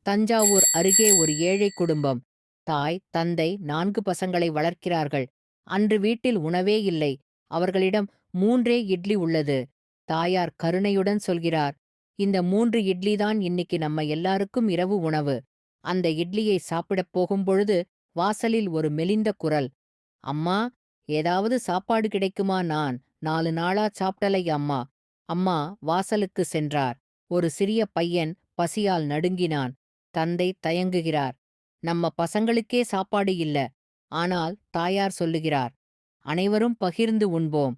தஞ்சாவூர் அருகே ஒரு ஏழை குடும்பம். தாய், தந்தை 4 பசங்களை வளர்க்கிறார்கள். அன்று வீட்டில் உணவே இல்லை. அவர்களிடம் 3 இட்லி உள்ளது. தாயார் கருணையுடன் சொல்கிறார், இந்த 3 இட்லி தான் இன்னைக்கு நம்ம எல்லாருக்கும் இரவு உணவு. அந்த இட்லியை சாப்பிடப் போகும்பொழுது வாசலில் ஒரு மெலிந்த குரல். அம்மா, ஏதாவது சாப்பாடு கிடைக்குமா? நான் 4 நாளா சாப்பிடலை அம்மா. அம்மா வாசலுக்கு சென்றார். ஒரு சிறிய பையன் பசியால் நடுங்கினான். தந்தை தயங்குகிறார். நம்ம பசங்களுக்கே சாப்பாடு இல்ல. ஆனால் தாயார் சொல்லுகிறார், அனைவரும் பகிர்ந்து உண்போம்.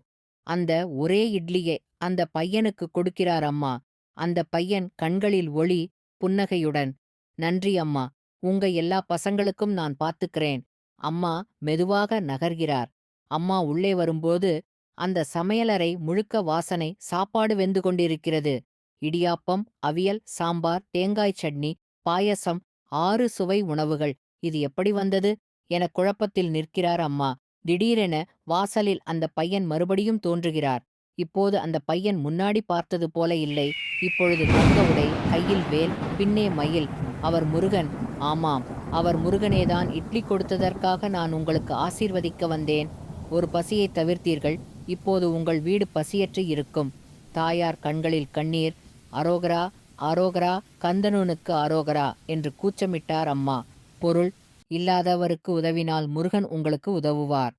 அந்த ஒரே இட்லியை அந்த பையனுக்கு கொடுக்கிறார் அம்மா. அந்த பையன் கண்களில் ஒளி, புன்னகையுடன், நன்றி அம்மா. உங்க எல்லா பசங்களுக்கும் நான் பாத்துக்கிறேன். அம்மா மெதுவாக நகர்கிறார். அம்மா உள்ளே வரும்போது அந்த சமையலறை முழுக்க வாசனை, சாப்பாடு வெந்து கொண்டிருக்கிறது. இடியாப்பம், அவியல், சாம்பார், தேங்காய் சட்னி, பாயசம், 6 சுவை உணவுகள். இது எப்படி வந்தது என குழப்பத்தில் நிற்கிறார் அம்மா. திடீரென வாசலில் அந்த பையன் மறுபடியும் தோன்றுகிறார். இப்போது அந்த பையன் முன்னாடி பார்த்தது போல இல்லை. இப்பொழுது தங்க உடை, கையில் வேல், பின்னே மயில். அவர் முருகன். ஆமாம், அவர் முருகனேதான். இட்லி கொடுத்ததற்காக நான் உங்களுக்கு ஆசீர்வதிக்க வந்தேன். ஒரு பசியை தவிர்த்தீர்கள். இப்போது உங்கள் வீடு பசியற்று இருக்கும். தாயார் கண்களில் கண்ணீர். அரோகரா, அரோகரா, கந்தனுனுக்கு அரோகரா என்று கூச்சமிட்டார் அம்மா. பொருள், இல்லாதவருக்கு உதவினால் முருகன் உங்களுக்கு உதவுவார்.